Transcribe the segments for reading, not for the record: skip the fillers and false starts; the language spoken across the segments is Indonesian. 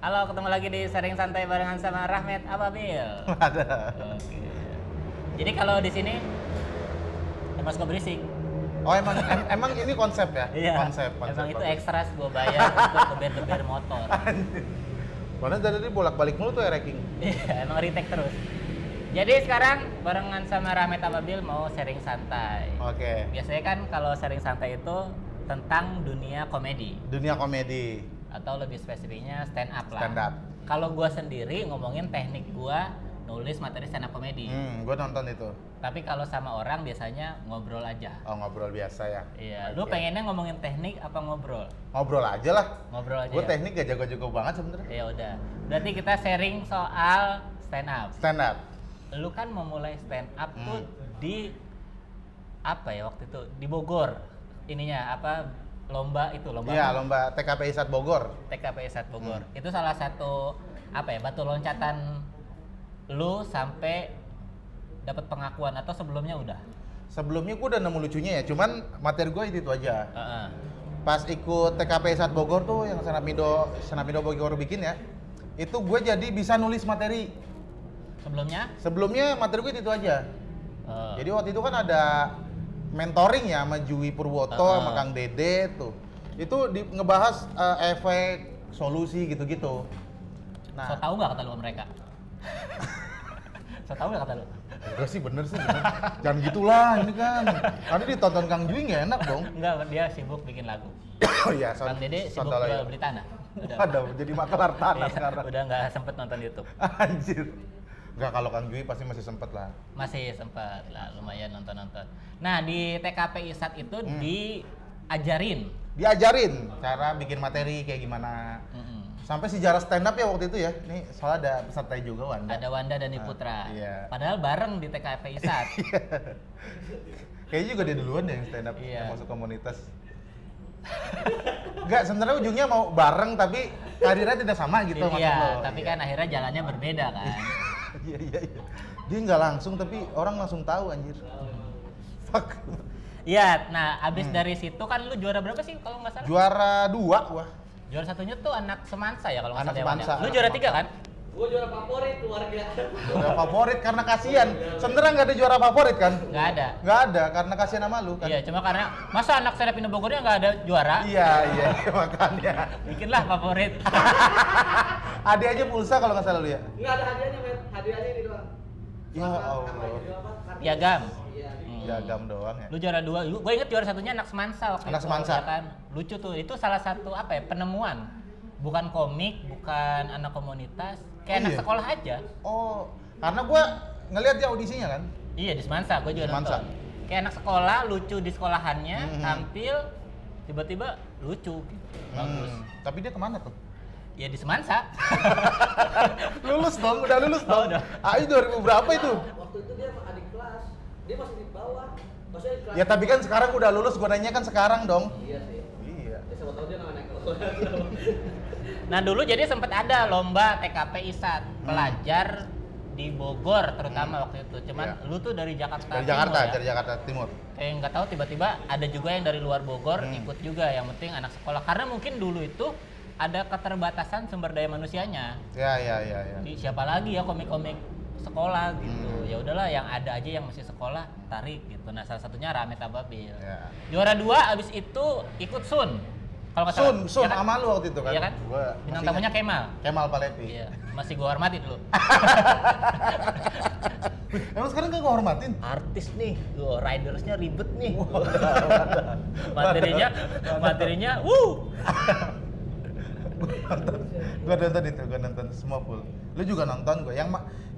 Halo, ketemu lagi di Sharing Santai barengan sama Rahmat Ababil. Ada. Oke. Jadi kalau di sini emang suka berisik. Oh emang ini konsep ya? Iya. Konsep. Emang itu bagus. ekstras gue bayar untuk geber-geber motor. Soalnya tadi bolak-balik mulu tuh ya Reking. Iya, emang retake terus. Jadi sekarang barengan sama Rahmat Ababil mau sharing santai. Oke. Biasanya kan kalau sharing santai itu tentang dunia komedi Dunia komedi. atau lebih spesifiknya stand up lah. Stand up. Kalau gua sendiri ngomongin teknik gua nulis materi stand up komedi. Gue nonton itu. Tapi kalau sama orang biasanya ngobrol aja. Oh ngobrol biasa ya. Iya, Oke. lu pengennya ngomongin teknik apa ngobrol? Ngobrol aja lah. Ngobrol aja. Gue Ya? teknik gak jago-jago banget sebenernya. Ya udah. Berarti kita sharing soal stand up. Stand up. Lu kan memulai stand up tuh Hmm. di apa ya waktu itu? Di Bogor. Ininya apa? Lomba itu, lomba Iya, apa? lomba TKP ISAT Bogor. TKP Sat Bogor. Itu salah satu apa ya? Batu loncatan lu sampai dapat pengakuan atau sebelumnya udah? Sebelumnya gue udah nemu lucunya ya, cuman materi gue itu aja. Heeh. Pas ikut TKP ISAT Bogor tuh yang Senamindo Bogor bikin ya, itu gue jadi bisa nulis materi. Sebelumnya? Sebelumnya materi gue itu aja. Jadi waktu itu kan ada mentoring ya sama Jui Purwoto sama Kang Dede tuh. Itu ngebahas efek, solusi gitu-gitu. So Nah, tau nggak kata lu sama mereka? So tau nggak kata lu? enggak sih bener. Jangan gitulah ini kan. Karena ditonton Kang Jui nggak enak dong. Enggak, dia sibuk bikin lagu. Oh iya, Kang Dede sibuk sontol aja. jual beli tanah. Ada jadi makelar tanah Iya, sekarang. udah nggak sempet nonton YouTube. Anjir. Enggak, kalau Kang Jui pasti masih sempet lah. Masih sempet lah, lumayan nonton-nonton. Nah, di TKP ISAT itu Hmm. diajarin. Diajarin cara bikin materi kayak gimana. Mm-mm. Sampai sejarah stand up ya waktu itu ya. Nih soalnya ada peserta juga Wanda. Ada Wanda dan Putra. Iya. Padahal bareng di TKP ISAT. Kayaknya juga dia duluan deh yang stand up Iya. yang masuk komunitas. Enggak, sebenarnya ujungnya mau bareng tapi karirnya tidak sama gitu maksud lo. Iya, tapi Iya. kan akhirnya jalannya berbeda kan. Iya. Dia nggak langsung tapi orang langsung tahu anjir. Fuck. Iya, nah abis dari situ kan lu juara berapa sih kalau nggak salah? Juara 2 gua. Juara satunya tuh anak semansa ya kalau nggak Anak salah. Dewan ya? semansa, Lu anak juara semansa. 3 kan? Gue juara favorit keluarga. Juara favorit karena kasihan. Sebenarnya nggak ada juara favorit kan? Nggak ada. Nggak ada karena kasihan sama lu kan. Iya, cuma karena masa anak stand up Indo Bogornya nggak ada juara? Iya, makanya. Bikinlah favorit. Ada aja pulsa kalau nggak salah lu ya. Enggak ada hadiahnya, men. Hadiahnya ini doang. Ya Allah. Piagam. Iya. Piagam doang ya. Lu juara 2, gue inget juara satunya anak semansa waktu Anak itu, semansa. ya kan? Lucu tuh, itu salah satu apa ya, penemuan. Bukan komik, bukan anak komunitas, kayak anak Iya. sekolah aja. Oh, karena gua ngelihat dia audisinya kan. Iya di semansa, gue juga Semansa. nonton. Kayak anak sekolah, lucu di sekolahannya, Mhm. tampil, tiba-tiba lucu gitu. Bagus. Tapi dia kemana tuh? Ya di semansa. Lulus dong, udah lulus Oh, dong. udah. AI 2000 berapa itu? Waktu itu dia adik kelas. Dia masih di bawah. Maksudnya di kelas. Ya tapi kan sekarang udah lulus, gua nanya kan sekarang dong. Iya sih. Iya. Ya siapa tahu dia nggak naik kelas. Nah dulu jadi sempat ada lomba TKP ISAT, pelajar di Bogor terutama waktu itu. Cuman Iya. lu tuh dari Jakarta Dari Timur Jakarta, ya? dari Jakarta Timur. Kayak nggak tahu tiba-tiba ada juga yang dari luar Bogor Hmm. ikut juga, yang penting anak sekolah, karena mungkin dulu itu ada keterbatasan sumber daya manusianya. Ya. Jadi siapa lagi ya komik-komik sekolah gitu. Hmm. Ya udahlah yang ada aja yang masih sekolah tarik gitu. Nah salah satunya Rahmat Ababil. Ya. Juara 2 abis itu ikut Sun. Kalau nggak salah. Sun Iya kan? sama lu waktu itu kan? Iya kan? Gua Bintang masih tamunya ingat. Kemal. Kemal Palevi. Iya, masih gua hormati dulu. Emang sekarang kan gua hormatin? Artis nih, ridersnya ribet nih. Wadah. materinya, Gua nonton itu, gua nonton semua full. Lu juga nonton gua. Ya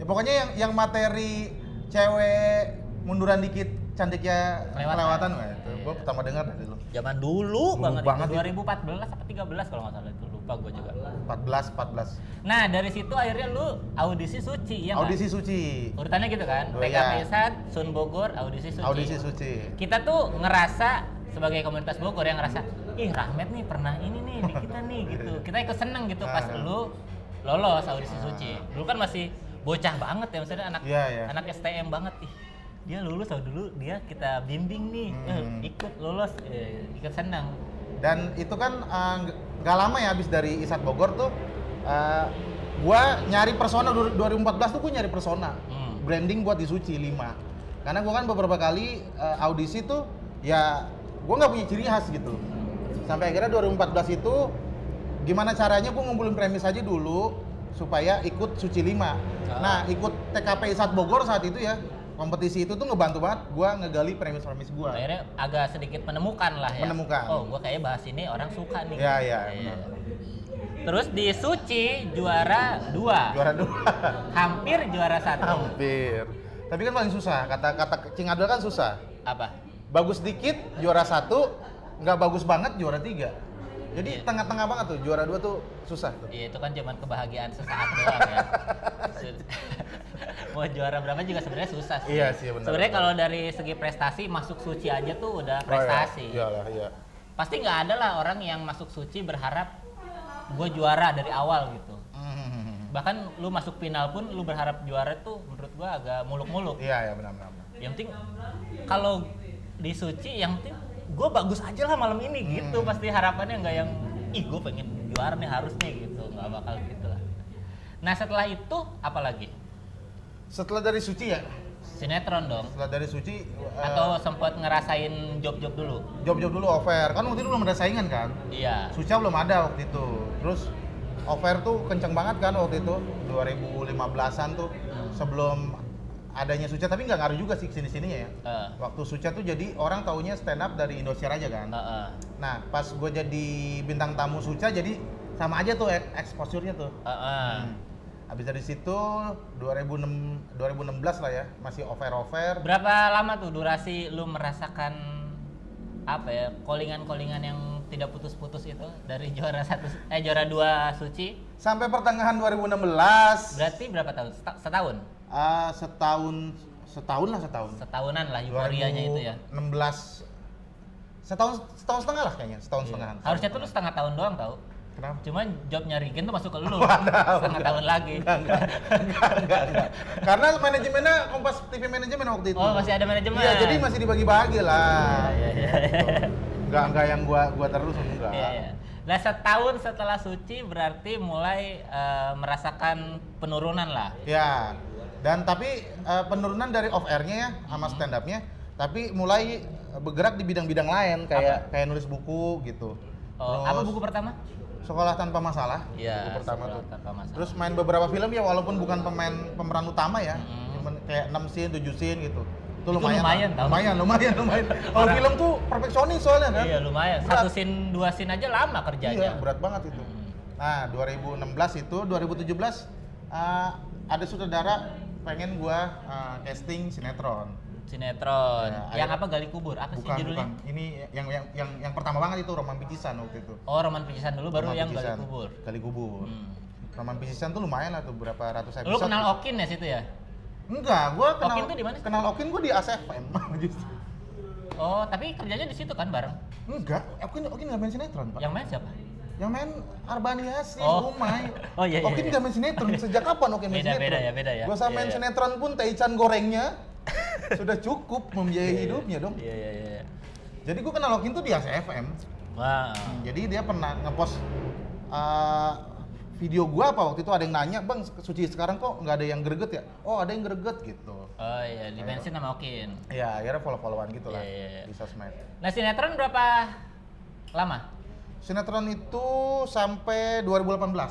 pokoknya yang materi cewek munduran dikit cantiknya kelewatan gua itu. Gua Iya. pertama dengar dari lu. Zaman dulu Dulu banget, banget itu. itu. 2014 apa 13 kalau nggak salah itu, lupa gua juga. 14. Nah dari situ akhirnya lu audisi Suci ya nggak? Audisi Suci. Urutannya gitu kan, Oh, TKP iya. ISAT, Sun Bogor, audisi Suci. Audisi Suci. Kita tuh ngerasa sebagai komunitas Bogor yang ngerasa, ih Rahmat nih pernah ini nih di kita nih gitu. Kita ikut seneng gitu pas lu lolos audisi Suci. Dulu kan masih bocah banget ya, maksudnya anak Iya. anak STM banget. Ih, dia lulus dulu, dia kita bimbing nih, ikut lolos, ikut seneng. Dan itu kan nggak lama ya habis dari ISAT Bogor tuh Gua nyari persona 2014 tuh gua nyari persona. Branding buat di Suci 5. Karena gua kan beberapa kali audisi tuh ya gua nggak punya ciri khas gitu. Sampai akhirnya 2014 itu gimana caranya gua ngumpulin premis aja dulu supaya ikut Suci 5. Nah, ikut TKP Sat Bogor saat itu ya. Kompetisi itu tuh ngebantu banget gua ngegali premis-premis gua. Akhirnya agak sedikit menemukan lah ya. Menemukan. Oh, gua kayaknya bahas ini orang suka nih. Iya. Terus di Suci juara 2. Juara 2. Hampir juara 1. Hampir. Tapi kan paling susah. Kata Cing Adel kan susah. Apa? Bagus dikit juara 1, nggak bagus banget juara 3. Jadi tengah-tengah banget tuh, juara 2 tuh susah tuh. Iya, itu kan cuman kebahagiaan sesaat doang ya. Mau juara berapa juga sebenarnya susah sih. Iya sih, benar. Sebenarnya kalau dari segi prestasi masuk Suci aja tuh udah prestasi. Iya. Pasti nggak ada lah orang yang masuk Suci berharap gue juara dari awal gitu. Bahkan lu masuk final pun lu berharap juara tuh menurut gue agak muluk-muluk. Iya, benar. Yang penting kalau di Suci yang penting gue bagus aja lah malam ini gitu. Pasti harapannya nggak yang ih gue pengen juara nih harus nih gitu, nggak bakal gitu lah. Nah setelah itu apa lagi? Setelah dari Suci ya? Sinetron dong. Setelah dari Suci Atau sempat ngerasain job-job dulu? job-job dulu offer. Kan waktu itu belum ada saingan kan? Iya. Suca belum ada waktu itu. Terus offer tuh kenceng banget kan waktu itu 2015-an tuh sebelum adanya Suca, tapi nggak ngaruh juga sih sini-sininya ya. Waktu Suca tuh jadi orang taunya stand up dari Indosiar aja kan. Nah pas gue jadi bintang tamu Suca jadi sama aja tuh exposure-nya tuh. Habis dari situ 2016 lah ya, masih offer. Berapa lama tuh durasi lu merasakan apa ya, callingan-callingan yang tidak putus-putus itu dari juara 2 Suci? Sampai pertengahan 2016. Berarti berapa tahun? Setahun? Setahun. Setahunan lah euforianya itu ya. 2016. Setahun setengah lah kayaknya, setahun setengah. Harusnya tuh lu setengah tahun doang tau. Kenapa? Cuman job nyariin tuh masuk ke lu. Waduh, setengah tahun lagi. Enggak. Karena manajemennya Kompas TV manajemen waktu itu. Oh, masih ada manajemen. Iya, jadi masih dibagi-bagi lah. Iya. Enggak yang gua terus enggak. Iya. Nah, setahun setelah Suci berarti mulai merasakan penurunan lah. Ya. Dan tapi penurunan dari off air-nya ya sama stand up-nya, tapi mulai bergerak di bidang-bidang lain kayak nulis buku gitu. Oh, apa buku pertama? Sekolah Tanpa Masalah. Iya, buku pertama Sekolah tuh. Tanpa Masalah. Terus main beberapa film ya walaupun bukan pemeran utama ya. Cuman kayak 6 scene, 7 scene gitu. Itu lumayan tau. Lumayan. Kalau film tuh perfeksionis soalnya kan. Iya, lumayan. Berat. 1 scene, 2 scene aja lama kerjanya. Iya, berat banget itu. Nah, 2016 itu, 2017 ada sutradara pengen gua casting sinetron. Sinetron. Ya, yang apa Gali Kubur? Apa sih judulnya? Bukan. Ini yang pertama banget itu Roman Picisan waktu itu. Oh, Roman Picisan dulu baru Roman yang Picisan. Gali Kubur. Gali Kubur. Roman Picisan tuh lumayan lah tuh berapa ratus episode. Lu kenal Okin ya situ ya? Enggak, gua kenal Okin tuh di mana sih? Kenal Okin gua di ASFM justru. Oh, tapi kerjanya di situ kan bareng. Enggak, Okin nggak main sinetron, Pak. Yang main siapa? Yang main Arbani Yassin, Oh. Umay. Oh, iya. Okin nggak main sinetron. Sejak kapan Okin main sinetron? Beda ya. Gua sama main Iya. sinetron pun Taichan gorengnya sudah cukup membiayai hidupnya dong. Iya. Jadi gua kenal Okin tuh di ASFM. Wow. Jadi dia pernah ngepost video gua apa waktu itu ada yang nanya, "Bang, Suci sekarang kok nggak ada yang greget ya?" Oh, ada yang greget gitu. Oh iya, di bensin sama Okin. Ya, akhirnya follow-followan gitu lah Iya. di sosmed. Nah, sinetron berapa lama? Sinetron itu sampai 2018.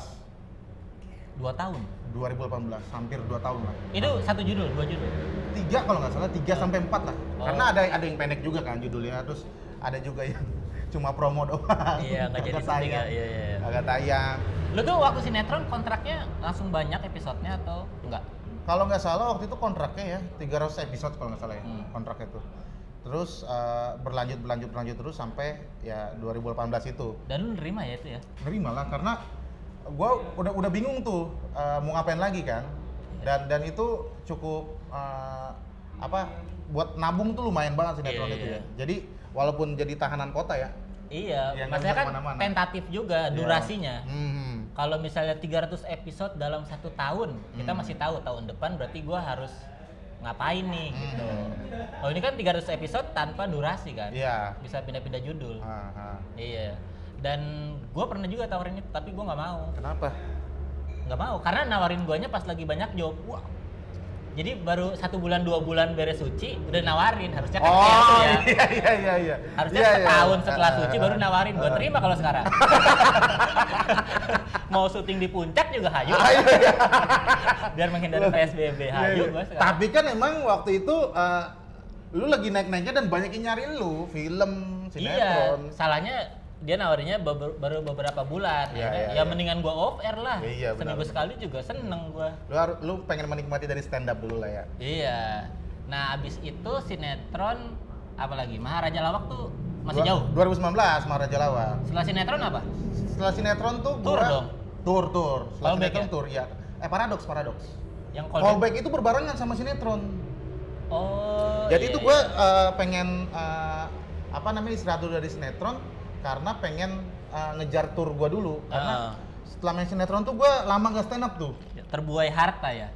2 tahun. 2018, hampir 2 tahun lah. Itu 1 judul, 2 judul. 3 kalau nggak salah, 3 sampai 4 lah. Oh. Karena ada yang pendek juga kan judulnya, terus ada juga yang cuma promo doang. Iya, nggak jadi syuting ya. Iya. Agak tayang. Lu tuh waktu sinetron kontraknya langsung banyak episodenya atau enggak? Kalau nggak salah waktu itu kontraknya ya 300 episode kalau nggak salah ya kontraknya itu. Terus berlanjut terus sampai ya 2018 itu. Dan lu nerima ya itu ya? Nerima lah karena gua udah bingung tuh mau ngapain lagi kan. Dan itu cukup buat nabung tuh lumayan banget sinetron itu ya. Jadi walaupun jadi tahanan kota ya. Iya, Ya, nggak maksudnya bisa kan kemana-mana. tentatif juga durasinya. Mhm. Kalau misalnya 300 episode dalam 1 tahun, kita masih tahu tahun depan berarti gua harus ngapain nih gitu. Oh ini kan 300 episode tanpa durasi kan? Iya. Bisa pindah-pindah judul. Aha. Iya. Dan gua pernah juga tawarin itu, tapi gua nggak mau. Kenapa? nggak mau karena nawarin guanya pas lagi banyak job. Wah. Jadi baru 1 bulan 2 bulan beres Suci udah nawarin, harusnya kan kayak gitu ya. Iya. Harusnya Iya, setahun setelah Suci baru nawarin, gua terima kalau sekarang. Mau syuting di puncak juga hayu. Biar menghindari PSBB, hayu gua sekarang. Tapi kan emang waktu itu lu lagi naik-naiknya dan banyak yang nyari lu, film, sinetron. Iya, salahnya dia nawarinnya baru beberapa bulan. Ya mendingan gua off air lah. Iya, Seminggu benar. sekali juga seneng gua. Lu pengen menikmati dari stand up dulu lah ya. Iya. Nah, abis itu sinetron apalagi Maharaja Lawak tuh masih jauh. 2019 Maharaja Lawak. Setelah sinetron apa? Setelah sinetron tuh Tour dong? Tour. Setelah Callback sinetron ya? tour ya. Paradox. Yang Callback itu berbarengan sama sinetron. Oh. Jadi iya, itu gue iya. pengen istirahat dulu dari sinetron karena pengen ngejar tour gue dulu. Karena setelah main sinetron tuh gue lama gak stand up tuh. Terbuai harta ya.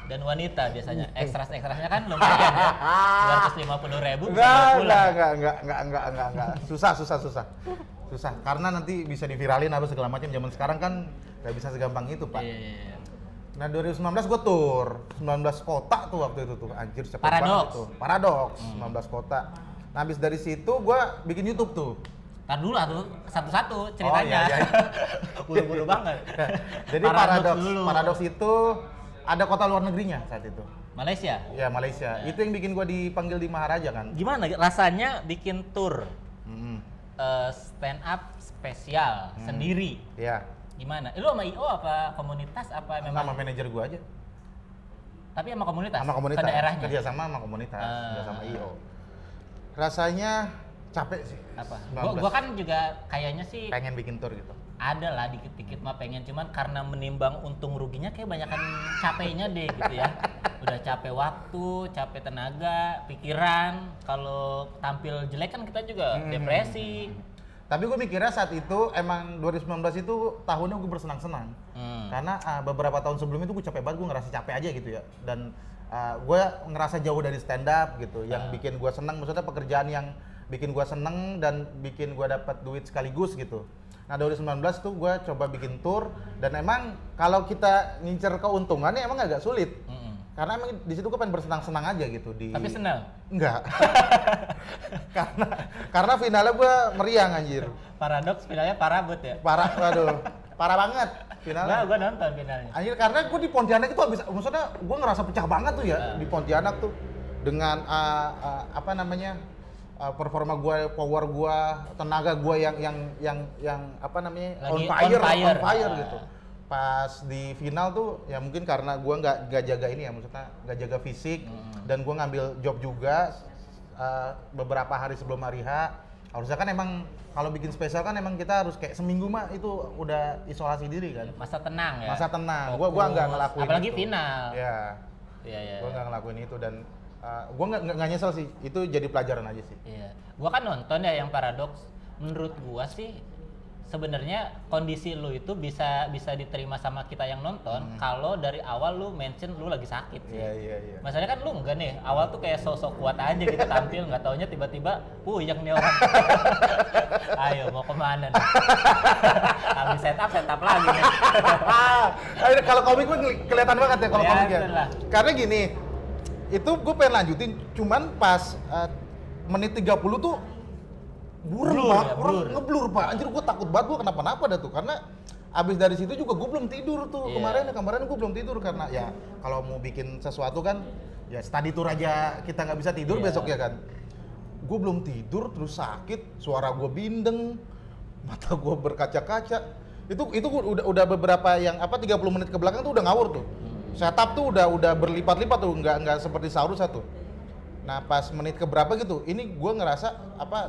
Dan wanita biasanya. Ekstras-ekstrasnya kan lumayan ya. 250.000 bisa Enggak. Susah. Karena nanti bisa diviralin apa segala macam. Zaman sekarang kan nggak bisa segampang itu, Pak. Iya. Nah 2019 gue tour 19 kota tuh waktu itu tuh. Anjir cepet Paradox. banget tuh. Paradox 19 kota. Nah habis dari situ gue bikin YouTube tuh. Ntar dulu tuh satu-satu ceritanya. Oh, iya. Buru-buru banget. Jadi Paradox itu ada kota luar negerinya saat itu. Malaysia. Ya Malaysia. Ya. Itu yang bikin gue dipanggil di Maharaja kan. Gimana rasanya bikin tour Mm-hmm. stand up spesial sendiri? Ya. Gimana? Lu sama IO apa komunitas apa memang? Nama manajer gue aja. Tapi sama komunitas? Sama komunitas. Ke daerahnya? Kerja sama komunitas, kerja sama IO. Rasanya capek sih. Apa? 19. Gua kan juga kayaknya sih Pengen bikin tour gitu. ada lah dikit-dikit mah pengen, cuman karena menimbang untung ruginya kayak banyakan capeknya deh gitu ya. Udah capek waktu, capek tenaga, pikiran. Kalau tampil jelek kan kita juga depresi. Tapi gue mikirnya saat itu emang 2019 itu tahunnya gue bersenang-senang. Karena beberapa tahun sebelumnya itu gue capek banget, gue ngerasa capek aja gitu ya. Dan gue ngerasa jauh dari stand up gitu. Yang bikin gue senang, maksudnya pekerjaan yang bikin gue seneng dan bikin gue dapat duit sekaligus gitu. Nah 2019 tuh gue coba bikin tour dan emang kalau kita ngincer keuntungannya emang agak sulit. Karena emang di situ gue pengen bersenang-senang aja gitu di. Tapi senang? Enggak. karena finalnya gue meriang anjir. Paradox finalnya parabut ya? Parah banget finalnya. Gua nonton finalnya. Anjir karena gue di Pontianak itu habis, maksudnya gue ngerasa pecah banget tuh ya di Pontianak tuh dengan performa gue, power gue, tenaga gue yang apa namanya Lagi on fire gitu. Pas di final tuh ya mungkin karena gue nggak jaga ini ya, maksudnya nggak jaga fisik dan gue ngambil job juga beberapa hari sebelum hari H. Harusnya kan emang kalau bikin spesial kan emang kita harus kayak seminggu mah itu udah isolasi diri kan. Masa tenang ya? Masa tenang. Gua nggak ngelakuin apalagi itu. final. Ya. Iya. Gua nggak ngelakuin itu dan gua nggak nyesel sih. Itu jadi pelajaran aja sih. Iya. Gua kan nonton ya yang Paradox. Menurut gua sih sebenarnya kondisi lu itu bisa diterima sama kita yang nonton kalau dari awal lu mention lu lagi sakit sih. Iya. Masalahnya kan lu enggak nih, awal tuh kayak sosok kuat aja gitu tampil, nggak taunya tiba-tiba puyeng nih orang. Ayo mau kemana nih? Habis setup lagi nih. Kalau komik gue kelihatan banget ya kalau komik ya. Lah. Karena gini, itu gue pengen lanjutin, cuman pas menit 30 tuh Blur Pak. ya, Orang blur. ngeblur Pak. Anjir gue takut banget gue kenapa-napa dah tuh karena abis dari situ juga gue belum tidur tuh. Iya. Kemarin gue belum tidur karena ya kalau mau bikin sesuatu kan ya study tour aja kita nggak bisa tidur Iya. besok ya kan. Gue belum tidur terus sakit, suara gue bindeng, mata gue berkaca-kaca. Itu udah beberapa yang 30 menit ke belakang tuh udah ngawur tuh. Setup tuh udah berlipat-lipat tuh, nggak seperti Saurus satu. Nah pas menit keberapa gitu, ini gue ngerasa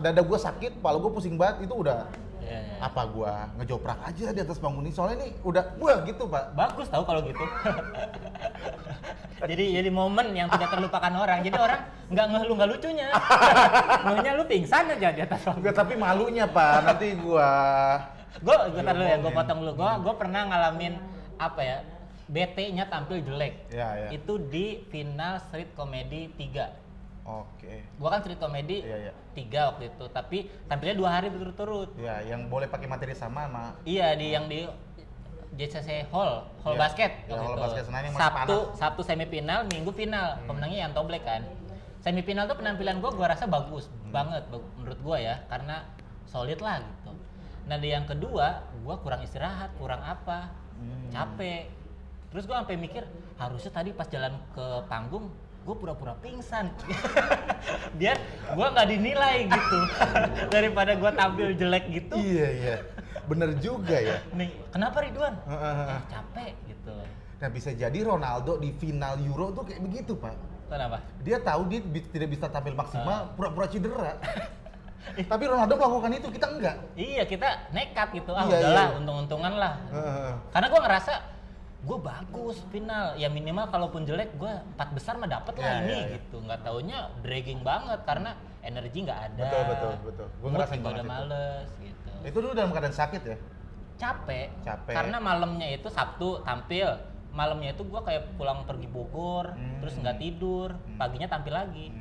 dada gue sakit, kepala gue pusing banget, itu udah Iya. apa gue ngejoprak aja di atas panggung ini, soalnya ini udah wah gitu Pak. Bagus tahu kalau gitu. jadi momen yang tidak terlupakan orang. Jadi orang nggak nggak lucunya. Ngeluhnya lu pingsan aja di atas panggung. Enggak, tapi malunya Pak, nanti gue Gue tar dulu ya, gue potong dulu. Gue pernah ngalamin BT-nya tampil jelek. Ya. Itu di final Street Comedy 3. Oke. Gua kan Street Comedy Iya. 3 waktu itu, tapi tampilnya 2 hari berturut-turut. Ya, yang boleh pakai materi sama Iya, yang di JCC Hall Iya. basket. Ya, waktu Hall itu. basket Senayan yang masih Sabtu semifinal, Minggu final. Pemenangnya Yanto Black kan. Semifinal tuh penampilan gua rasa bagus banget menurut gua ya, karena solid lah gitu. Nah di yang kedua, gua kurang istirahat, kurang apa, capek. Terus gua sampai mikir, harusnya tadi pas jalan ke panggung, gua pura-pura pingsan. Biar gua nggak dinilai gitu. Daripada gua tampil jelek gitu. Iya. Bener juga ya. Nih, kenapa Ridwan? Capek gitu. Nah bisa jadi Ronaldo di final Euro tuh kayak begitu Pak. Kenapa? Dia tahu dia tidak bisa tampil maksimal, pura-pura cedera. Tapi Ronaldo melakukan itu, kita enggak. Iya, kita nekat gitu. Iya, Udahlah, iya. untung-untungan lah. Karena gua ngerasa gue bagus final. Ya minimal kalaupun jelek gue 4 besar mah dapet lah Iya, ini iya. gitu. Nggak taunya dragging banget karena energi nggak ada. Betul. Gua Mood ngerasain juga banget udah itu. males gitu. Itu dulu dalam keadaan sakit ya? Capek. Capek. Karena malamnya itu Sabtu tampil. Malamnya itu gue kayak pulang pergi Bogor, terus nggak tidur, paginya tampil lagi.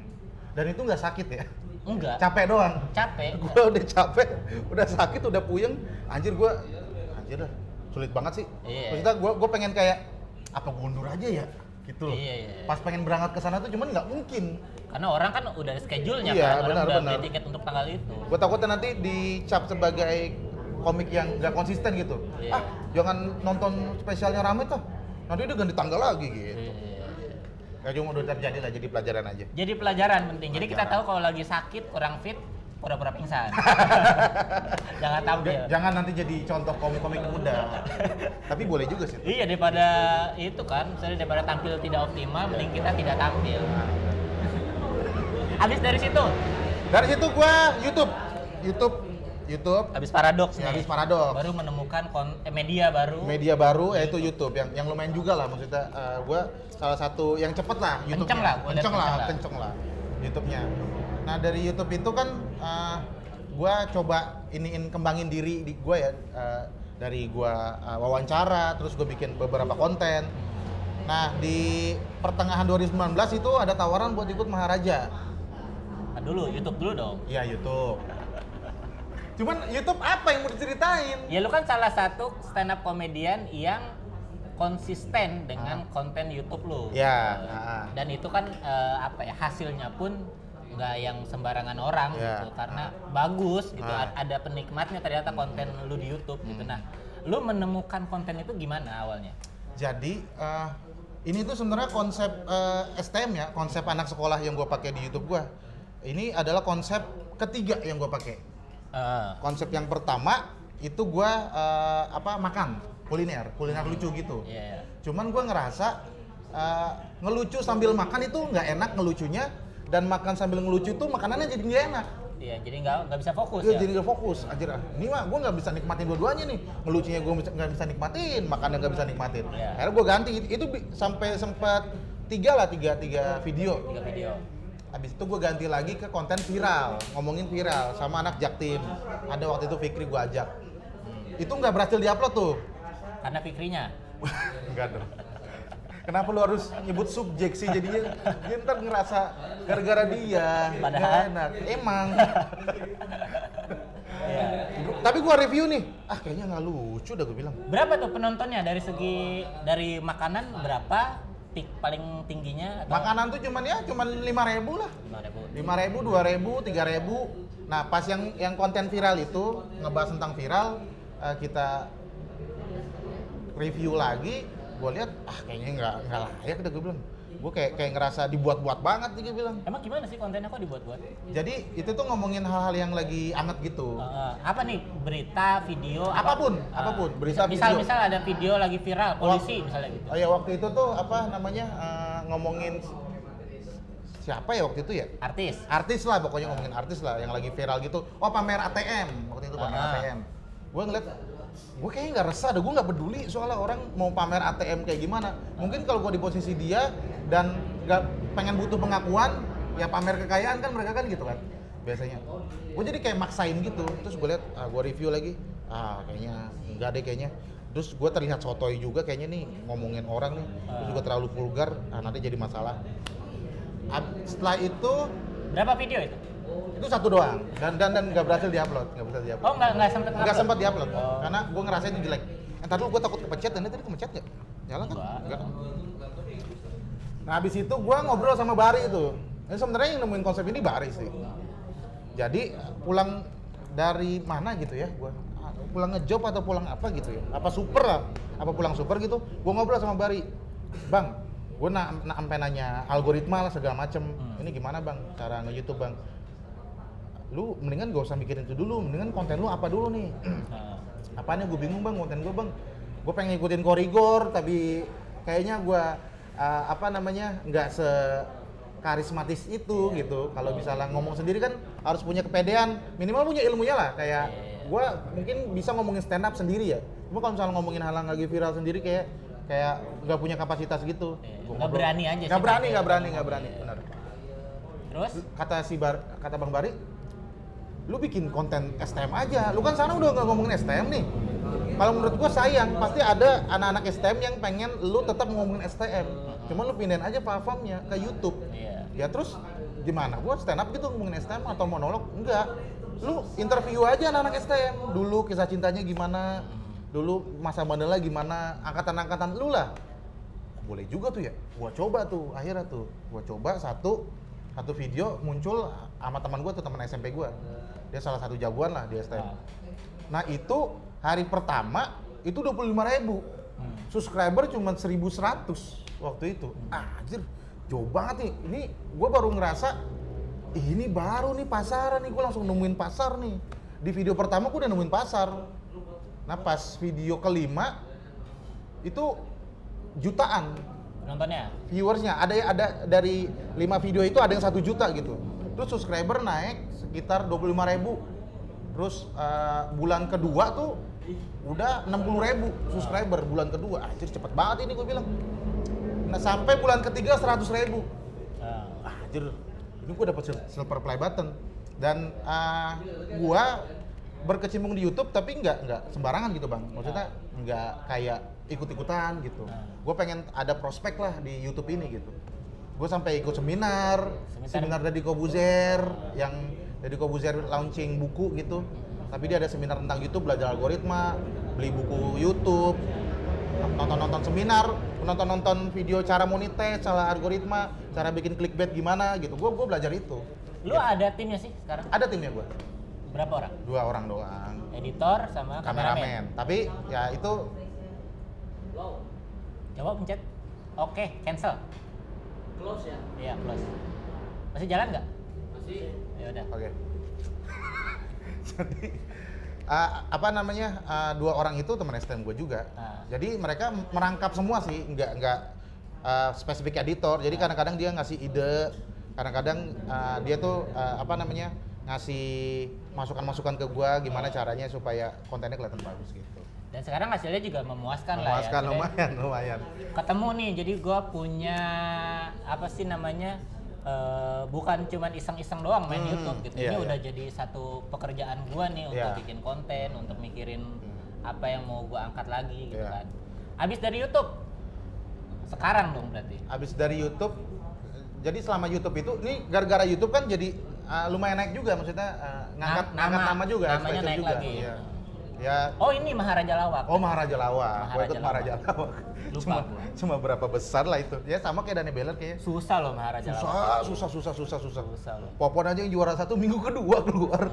Dan itu nggak sakit ya? Enggak. Capek doang? Capek. Gue udah capek, udah sakit, udah puyeng. Anjir dah, sulit banget sih. Iya. Maksudnya gue pengen kayak, apa gue mundur aja ya? Gitu loh. Iya. Pas pengen berangkat ke sana tuh cuman nggak mungkin. Karena orang kan udah ada schedule-nya Iya, kan, orang udah benar. beli tiket untuk tanggal itu. Gue takutnya nanti dicap sebagai komik yang nggak konsisten gitu. Iya. Jangan nonton spesialnya rame tuh. Nanti dia ganti tanggal lagi gitu. Iya. Ya cuma udah terjadi lah, jadi pelajaran aja. Jadi pelajaran penting. Jadi kita tahu kalau lagi sakit, kurang fit, pura-pura pingsan. Jangan tampil. Jangan nanti jadi contoh komik-komik muda. Tapi boleh juga sih. Iya, daripada itu kan, misalnya daripada tampil tidak optimal, mending kita tidak tampil. Habis dari situ, Dari situ gua YouTube. habis paradoks Ya, nih. habis Paradoks. Baru menemukan media baru. Media baru yaitu YouTube yang lumayan juga lah, maksudnya gua salah satu yang cepet lah YouTube. Kenceng lah, gua liat Kenceng lah YouTube-nya. Nah, dari YouTube itu kan gua coba kembangin diri di gua ya, dari gua wawancara, terus gua bikin beberapa konten. Nah, di pertengahan 2019 itu ada tawaran buat ikut Maharaja. Nah, dulu YouTube dulu dong. Iya, YouTube. Cuman YouTube apa yang mau diceritain? Ya lu kan salah satu stand up komedian yang konsisten dengan konten YouTube lu. Ya. Dan itu kan hasilnya pun nggak yang sembarangan orang Ya. gitu, karena bagus gitu. Ah. Ada penikmatnya ternyata konten lu di YouTube gitu. Nah, lu menemukan konten itu gimana awalnya? Jadi ini tuh sebenarnya konsep STM ya, konsep anak sekolah yang gue pakai di YouTube gue. Ini adalah konsep ketiga yang gue pakai. Konsep yang pertama itu gue makan kuliner lucu gitu. Iya. Cuman gue ngerasa ngelucu sambil makan itu nggak enak ngelucunya, dan makan sambil ngelucu tuh makanannya jadi nggak enak. Iya, jadi nggak bisa fokus Iya, ya. jadi nggak fokus. Anjir, ini mah gue nggak bisa nikmatin dua-duanya nih. Ngelucunya gue nggak bisa nikmatin, makannya nggak bisa nikmatin. Iya. Akhirnya gue ganti. Itu sampai sempat tiga video. 3 video. Habis itu gue ganti lagi ke konten viral, ngomongin viral sama anak Jaktim. Ada waktu itu Fikri gue ajak. Itu nggak berhasil diupload tuh. Karena Fikrinya. Enggak dong. Kenapa lu harus nyebut subjek sih jadinya? Dia ntar ngerasa gara-gara dia. Padahal? Nggak enak. Emang. Iya. Tapi gua review nih. Kayaknya nggak lucu dah gue bilang. Berapa tuh penontonnya dari makanan berapa? Paling tingginya atau Makanan tuh cuman 5.000 lah. 5.000? 5.000, 2.000, 3.000. Nah, pas yang konten viral itu ngebahas tentang viral, kita review lagi, gue lihat kayaknya nggak layak deh gue bilang. Gue kayak ngerasa dibuat-buat banget nih gue bilang. Emang gimana sih kontennya kok dibuat-buat? Jadi itu tuh ngomongin hal-hal yang lagi anget gitu. Apa nih, berita, video, Apapun, berita, video. Misal ada video lagi viral, polisi misalnya gitu. Oh ya, waktu itu tuh ngomongin siapa ya waktu itu ya? Artis lah, pokoknya ngomongin artis lah yang lagi viral gitu. Oh, pamer ATM, waktu itu pamer ATM. Gue ngeliat, gue kayaknya nggak resah dah, gue nggak peduli soalnya orang mau pamer ATM kayak gimana. Mungkin kalau gue di posisi dia dan nggak pengen butuh pengakuan, ya pamer kekayaan kan mereka kan gitu kan biasanya. Gue jadi kayak maksain gitu. Terus gue lihat, gue review lagi, kayaknya enggak deh kayaknya. Terus gue terlihat sotoy juga kayaknya nih ngomongin orang nih. Terus juga terlalu vulgar, nanti jadi masalah. Setelah itu Berapa video itu? Itu satu doang. Dan nggak berhasil diupload, Oh, nggak sempet Nggak ngupload? sempat diupload. Oh. Karena gue ngerasain itu jelek. Entar dulu gue takut kepencet, dan tadi kepencet nggak? Nyala kan? Enggak. Kan? Nah habis itu gue ngobrol sama Bari itu. Ini sebenarnya yang nemuin konsep ini Bari sih. Jadi pulang dari mana gitu ya, gue pulang ngejob atau pulang apa gitu ya? Apa super lah? Apa pulang super gitu? Gue ngobrol sama Bari, bang, gue sampai nanya algoritma lah segala macem. Ini gimana bang cara nge-YouTube bang? Lu mendingan gak usah mikirin itu dulu, mendingan konten lu apa dulu nih? Apanya gue bingung bang, konten gue bang. Gue pengen ngikutin korigor, tapi kayaknya gue nggak se karismatis itu gitu. Kalau misalnya ngomong sendiri kan harus punya kepedean, minimal punya ilmunya lah. Kayak gue mungkin bisa ngomongin stand up sendiri ya. Cuma kalau misalnya ngomongin hal yang lagi viral sendiri kayak nggak punya kapasitas gitu. Nggak berani aja sih. Nggak berani, benar. Terus? Kata Bang Bari, lu bikin konten STM aja. Lu kan sana udah nggak ngomongin STM nih. Kalau menurut gua sayang, pasti ada anak-anak STM yang pengen lu tetap ngomongin STM. Cuma lu pindahin aja platformnya ke YouTube. Ya terus gimana? Gua stand up gitu ngomongin STM atau monolog? Enggak. Lu interview aja anak-anak STM. Dulu kisah cintanya gimana? Dulu masa bandel gimana? Angkatan-angkatan lu lah. Boleh juga tuh ya. Gua coba tuh, akhirnya tuh. Gua coba satu video muncul sama teman gua tuh, teman SMP gua. Dia salah satu jagoan lah di STM. Nah, itu hari pertama itu 25.000. Subscriber cuma 1.100 waktu itu. Anjir, jauh banget nih. Ini gue baru ngerasa, ini baru nih pasaran nih. Gue langsung nemuin pasar nih. Di video pertama gue udah nemuin pasar. Nah pas video kelima itu jutaan Nontonnya? viewersnya. Ada dari 5 video itu ada yang 1 juta gitu. Terus subscriber naik sekitar 25.000. Terus bulan kedua tuh udah 60.000 subscriber bulan kedua. Anjir cepet banget ini gue bilang. Nah sampai bulan ketiga 100.000. Anjir, ini gue dapet silver play button. Dan gue berkecimpung di YouTube tapi nggak sembarangan gitu bang. Maksudnya nggak kayak ikut-ikutan gitu. Gue pengen ada prospek lah di YouTube ini gitu. Gue sampai ikut seminar Deddy Corbuzier yang Deddy Corbuzier launching buku gitu. Tapi dia ada seminar tentang YouTube, belajar algoritma, beli buku YouTube, nonton seminar, nonton video cara monetize, cara algoritma, cara bikin clickbait gimana gitu. Gue belajar itu. Lu ada timnya sih sekarang? Ada timnya gue. Berapa orang? 2 orang doang. Editor sama kameramen. Tapi ya itu. Coba pencet. Oke, cancel. Close ya? Iya, close. Masih jalan nggak? Masih. Ya udah. Oke. Jadi 2 orang itu teman STM gue juga. Jadi mereka merangkap semua sih, nggak spesifik editor. Jadi kadang-kadang dia ngasih ide, kadang-kadang dia tuh ngasih masukan-masukan ke gue gimana caranya supaya kontennya kelihatan bagus gitu. Dan sekarang hasilnya juga memuaskan lah ya. Lumayan. Ketemu nih, jadi gue punya bukan cuman iseng-iseng doang main YouTube gitu. Ini udah jadi satu pekerjaan gua nih untuk bikin konten, untuk mikirin apa yang mau gua angkat lagi gitu kan. Abis dari YouTube, sekarang dong berarti. Abis dari YouTube, jadi selama YouTube itu, ini gara-gara YouTube kan jadi lumayan naik juga, maksudnya ngangkat nama juga. Namanya naik juga. lagi. Ya. Oh ini Maharaja Lawak. Oh Maharaja Lawak. Gua ikut Maharaja Lawak. Cuma berapa besar lah itu. Ya sama kayak Dani Beller kayaknya. Susah loh Maharaja Lawak. Susah. Popon aja yang juara 1 minggu kedua keluar.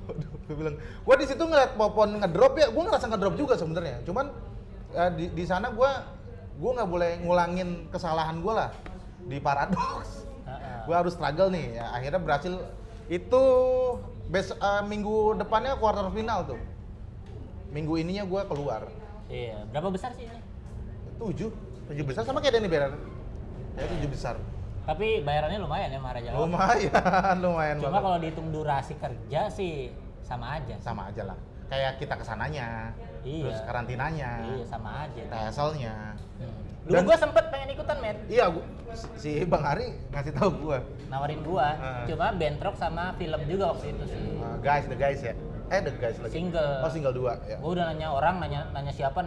Waduh, gue bilang, gua di situ ngeliat Popon ngedrop ya, gua ngerasa ngedrop juga sebenarnya. Cuman di sana gua nggak boleh ngulangin kesalahan gua lah di Paradox. Gua harus struggle nih. Ya, akhirnya berhasil itu minggu depannya quarter final tuh. Minggu ininya gue keluar. Iya, berapa besar sih ini? 7 besar sama kayak Dani Berer. Ya 7 besar. Tapi bayarannya lumayan ya Maharaja Lawak. Lumayan. Cuma kalau dihitung durasi kerja sih sama aja. Sama aja lah. Kayak kita kesananya, terus karantinanya. Iya, sama aja. TSL-nya. Dulu gue sempet pengen ikutan, men. Iya, si Bang Ari ngasih tahu gue. Nawarin gua, cuma bentrok sama film juga waktu itu sih. The Guys ya? The Guys lagi. Single. Oh, single 2 ya. Gua udah nanya orang, nanya siapa,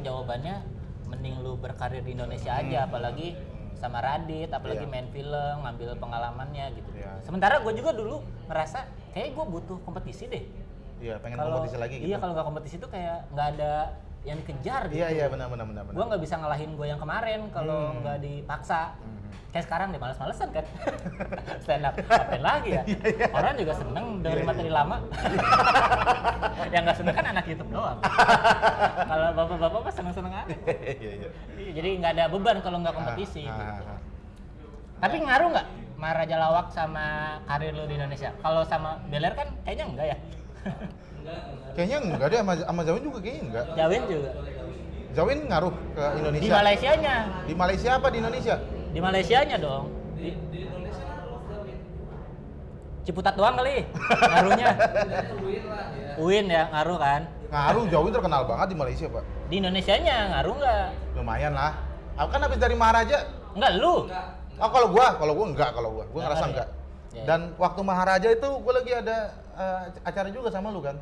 jawabannya mending lu berkarir di Indonesia aja, apalagi sama Radit, apalagi Iya. main film, ngambil pengalamannya gitu. Iya. Sementara gue juga dulu ngerasa kayak gue butuh kompetisi deh. Iya, pengen kompetisi lagi gitu. Iya, kalau nggak kompetisi tuh kayak nggak ada yang dikejar gitu. Iya, benar. Gue nggak bisa ngalahin gue yang kemarin kalau nggak dipaksa. Kayak sekarang deh males-malesan kan. Stand up, ngapain lagi ya? Orang juga seneng dengerin materi lama. Yang nggak seneng kan anak YouTube doang. Kalau bapak-bapak mah seneng-seneng aja. Iya. Iya, jadi nggak ada beban kalau nggak kompetisi. Gitu. Tapi ngaruh nggak Maharaja Lawak sama karir lu di Indonesia? Kalau sama Beler kan kayaknya enggak ya? Kayaknya enggak deh, sama Zawin juga kayaknya enggak. Jawin juga. Zawin ngaruh ke Indonesia. Di Malaysianya. Di Malaysia apa di Indonesia? Di Malaysianya dong. Di Indonesia harus Zawin. Ciputat doang kali ngaruhnya. Win lah ya. Uin ya ngaruh kan. Ngaruh, Zawin terkenal banget di Malaysia, Pak. Di Indonesianya ngaruh nggak? Lumayan lah. Aku kan habis dari Maharaja. Enggak lu. Oh, kalau gua enggak, Gua ngerasa Nggak, enggak. ya. Dan waktu Maharaja itu gua lagi ada acara juga sama lu kan.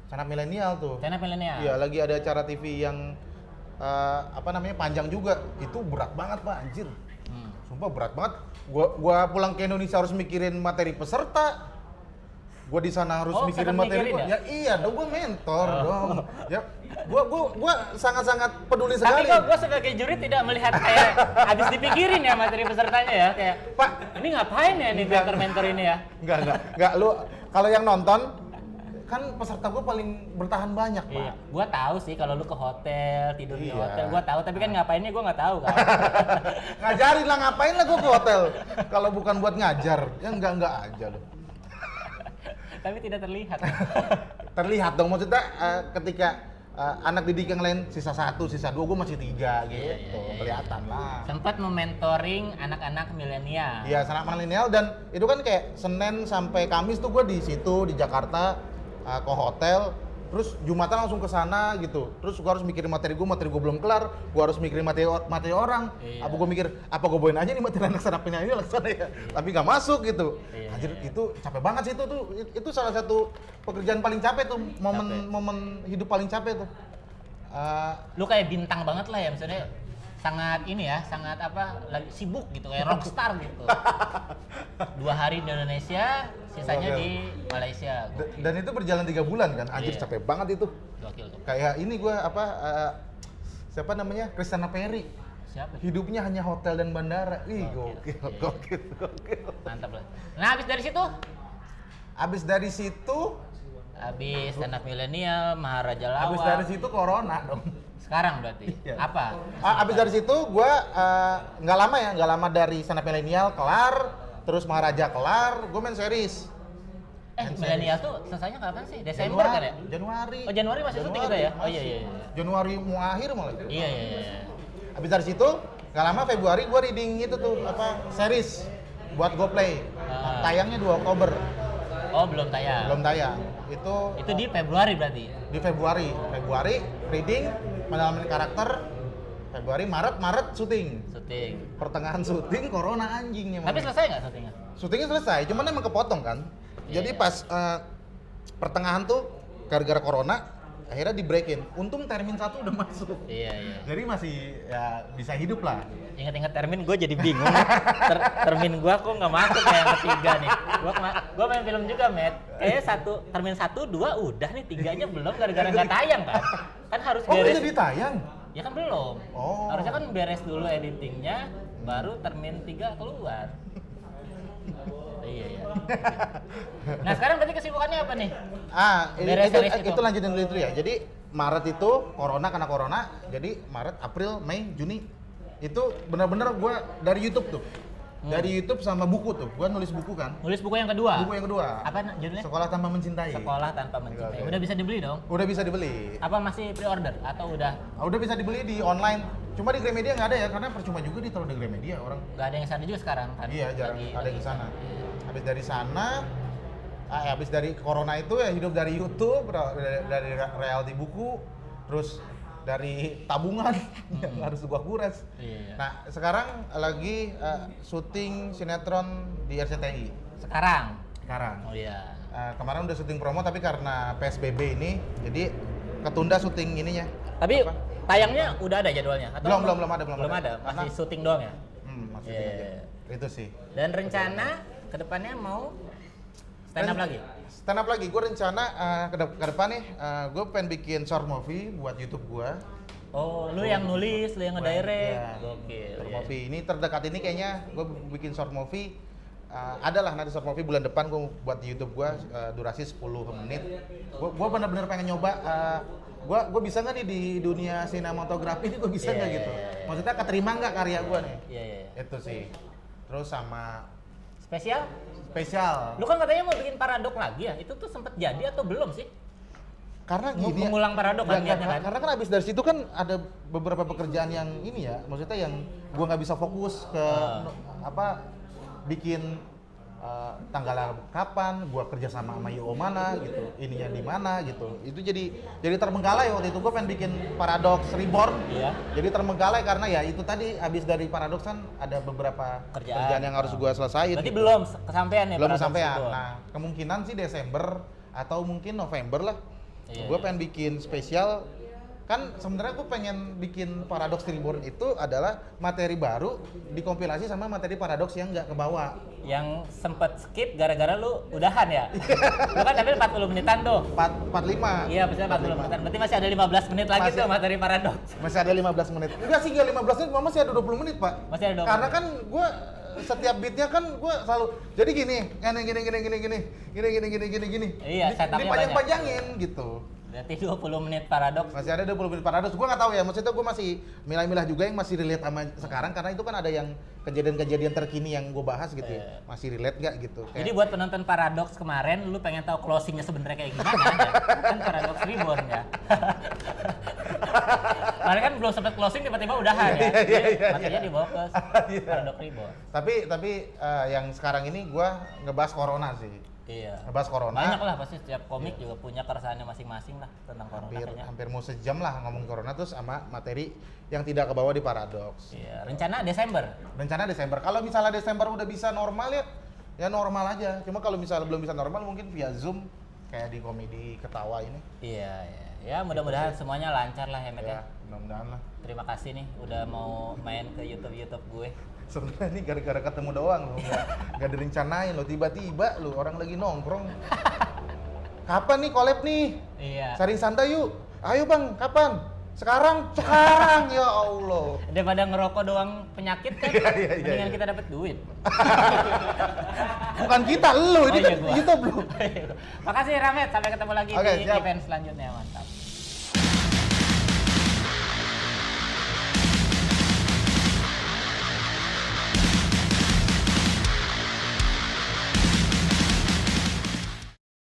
Stand up milenial tuh. Channel milenial. Iya, lagi ada acara TV yang panjang juga. Itu berat banget, Pak, anjir. Sumpah berat banget. Gua pulang ke Indonesia harus mikirin materi peserta. Gua di sana harus Oh, mikirin sempat materi mikirin gua. Ya iya dong, gua mentor dong. Ya, gua sangat-sangat peduli Tapi sekali. kok gue sebagai juri tidak melihat kayak habis dipikirin ya materi pesertanya ya kayak Pak, ini ngapain ya nih mentor-mentor ini ya? Enggak, lu kalau yang nonton kan peserta gua paling bertahan banyak, Pak. Iya, gua tahu sih kalau lu ke hotel, tidur di Iya. hotel, gua tahu, tapi kan ngapainnya gua nggak tahu kan. Ngajarin lah, ngapain lah gua ke hotel kalau bukan buat ngajar. Ya enggak aja lu. Tapi tidak terlihat. Terlihat dong, maksudnya ketika anak didik yang lain sisa 1, sisa 2, gua masih 3 gitu. Iya. Kelihatan lah. Sempat mementoring anak-anak milenial. Iya, sangat milenial, dan itu kan kayak Senin sampai Kamis tuh gua di situ di Jakarta ke hotel. Terus Jumatan langsung ke sana gitu. Terus gua harus mikirin materi gua belum kelar. Gua harus mikirin materi orang. Iya. Apa gua mikir, apa gua bawain aja nih materi anak stand up ini laksana ya. Tapi nggak masuk gitu. Iya, Anjir, iya. itu capek banget sih itu tuh. Itu salah satu pekerjaan paling capek tuh, momen hidup paling capek tuh. Lu kayak bintang banget lah ya, maksudnya sangat ini ya, sangat lagi sibuk gitu, kayak rockstar gitu. 2 hari di Indonesia, sisanya Gokil. di Malaysia. Dan itu berjalan 3 bulan kan. Anjir, Iya. capek banget itu. Gokil tuh. Kayak ini gua siapa namanya? Christiana Perry. Siapa? Hidupnya hanya hotel dan bandara. Ih, Gokil. gokil. Mantap lah. Nah, habis dari situ Abis dari situ, habis stand up milenial, Maharaja Lawak. abis dari situ corona dong. Sekarang berarti. Iya. Apa? Abis dari situ gua nggak lama dari stand up milenial kelar, terus Maharaja kelar, gua main series. Milenial tuh selesainya kapan sih? Desember kan ya? Januari. Oh, Januari masih syuting kita ya? Oh iya iya. Januari mau akhir malah. Iya iya iya. Abis dari situ nggak lama Februari gua reading itu tuh series buat GoPlay. Tayangnya 2 Oktober. Oh, belum tayang. Belum tayang. Itu di Februari berarti. Di Februari reading, pendalaman karakter. Februari, Maret syuting. Syuting. Pertengahan syuting corona anjingnya. Tapi selesai nggak syutingnya? Syutingnya selesai, cuman emang kepotong kan. Jadi Iya. pas pertengahan tuh gara-gara corona akhirnya di breakin. Untung termin 1 udah masuk. Iya iya. Jadi masih ya bisa hidup lah. Ingat-ingat termin gue jadi bingung. Termin gue kok nggak masuk kayak yang ketiga nih. Gue main film juga, Matt. Kayaknya termin 1, 2 udah nih, 3-nya belum gara-gara nggak tayang kan. Kan harus Oh, beres. jadi tayang. Ya kan belum. Oh. Harusnya kan beres dulu editingnya, baru termin 3 keluar. Iya iya. Nah sekarang berarti kesibukannya apa nih? Beres series Itu lanjutin dulu itu ya. Jadi Maret itu karena corona, jadi Maret, April, Mei, Juni itu benar-benar gue dari YouTube tuh. Dari YouTube sama buku tuh. Gue nulis buku kan. Nulis buku yang kedua. Buku yang kedua. Apa judulnya? Sekolah Tanpa Mencintai. Sekolah Tanpa Mencintai. Oke. Udah bisa dibeli dong? Udah bisa dibeli. Apa masih pre-order atau udah Udah bisa dibeli di online. Cuma di Gramedia nggak ada ya, karena percuma juga ditaruh di Gramedia orang. nggak ada yang sana juga sekarang kan? Iya, jarang ada yang sana. Iya. Habis dari sana, habis dari corona itu ya hidup dari YouTube, dari royalti buku, terus dari tabungan yang harus gua kuras. Iya. Nah, sekarang lagi syuting sinetron di RCTI. Sekarang? Sekarang. Oh iya. Kemarin udah syuting promo, tapi karena PSBB ini, jadi ketunda syuting ininya. Tapi Apa? tayangnya udah ada jadwalnya? Atau Belum ada. Belum ada, masih syuting doang ya? Marketing aja. Itu sih. Dan rencana kedepannya mau stand up lagi? Stand up lagi, gue rencana ke depan nih, gue pengen bikin short movie buat YouTube gue. Oh, lu yang nulis, lu yang ngedirect. Iya. Gokil. Short Iya. movie ini terdekat ini kayaknya gue bikin short movie. Adalah nanti short movie bulan depan gue buat di YouTube gue, durasi 10 menit. Gue bener-bener pengen nyoba. Gue bisa nggak nih di dunia sinematografi ini gue bisa nggak gitu? Maksudnya keterima nggak karya gue nih? Iya. Itu sih. Terus sama Spesial? spesial. Lu kan katanya mau bikin paradok lagi ya? Itu tuh sempet jadi atau belum sih? Karena gini, Mengulang paradok kan niatnya kan? karena kan abis dari situ kan ada beberapa pekerjaan yang ini ya, maksudnya yang gua nggak bisa fokus ke bikin tanggal kapan, gua kerja sama IO mana gitu, ininya di mana gitu. Itu jadi terbengkalai waktu itu. Gua pengen bikin Paradox Reborn. Iya. Jadi terbengkalai karena ya itu tadi abis dari Paradox kan ada beberapa kerjaan yang harus gua selesaiin. Berarti gitu. belum kesampaian ya? Belum Paradox kesampaian. itu? Nah, kemungkinan sih Desember atau mungkin November lah. Iya, Gue pengen bikin spesial. Kan sebenarnya gue pengen bikin Paradox Reborn itu adalah materi baru dikompilasi sama materi Paradox yang nggak kebawa. Yang sempet skip gara-gara lu udahan ya? Lu kan ambil 40 menitan tuh. 45. Iya, maksudnya 40 menitan. Berarti masih ada 15 menit lagi Masih- tuh materi paradoks. Masih ada 15 menit. Enggak sih, enggak 15 menit, masih ada 20 menit, Pak. Masih ada 20 Karena menit. kan gue setiap beatnya kan gue selalu jadi gini. Iya, setupnya dipanjang-panjangin gitu. Berarti 20 menit paradoks. Masih ada 20 menit Paradox. Gue nggak tahu ya, maksudnya gue masih milah-milah juga yang masih relate sama sekarang karena itu kan ada yang kejadian-kejadian terkini yang gue bahas gitu ya. Masih relate nggak gitu. Jadi buat penonton paradoks kemarin, lu pengen tahu closingnya sebenarnya kayak gimana ya? Kan paradoks reborn ya. Kemarin kan belum sempet closing tiba-tiba udahan ya. Makanya dibawa ke paradoks reborn. Tapi yang sekarang ini gue ngebahas corona sih. Iya. Ngebahas corona. Banyak lah pasti setiap komik juga punya keresahannya masing-masing lah tentang corona kayaknya. Hampir mau sejam lah ngomong corona terus sama materi yang tidak kebawa di Paradox. Iya, rencana Desember. Rencana Desember. Kalau misalnya Desember udah bisa normal ya normal aja. Cuma kalau misalnya belum bisa normal mungkin via Zoom kayak di komedi ketawa ini. Iya. Ya mudah-mudahan semuanya lancar lah ya, Met ya. Ya, mudah-mudahan lah. Terima kasih nih udah mau main ke YouTube gue. Sebenarnya ini gara-gara ketemu doang loh, nggak direncanain loh, tiba-tiba loh orang lagi nongkrong. Kapan nih collab nih? Iya. Cari santai yuk. Ayo bang, kapan? Sekarang ya Allah. Daripada ngerokok doang penyakit kan, Iya. mendingan kita dapat duit. Bukan kita, lu ini Oh, iya, kan gua. YouTube lu. Makasih Ramet, sampai ketemu lagi Oke, di siap. event selanjutnya, mantap.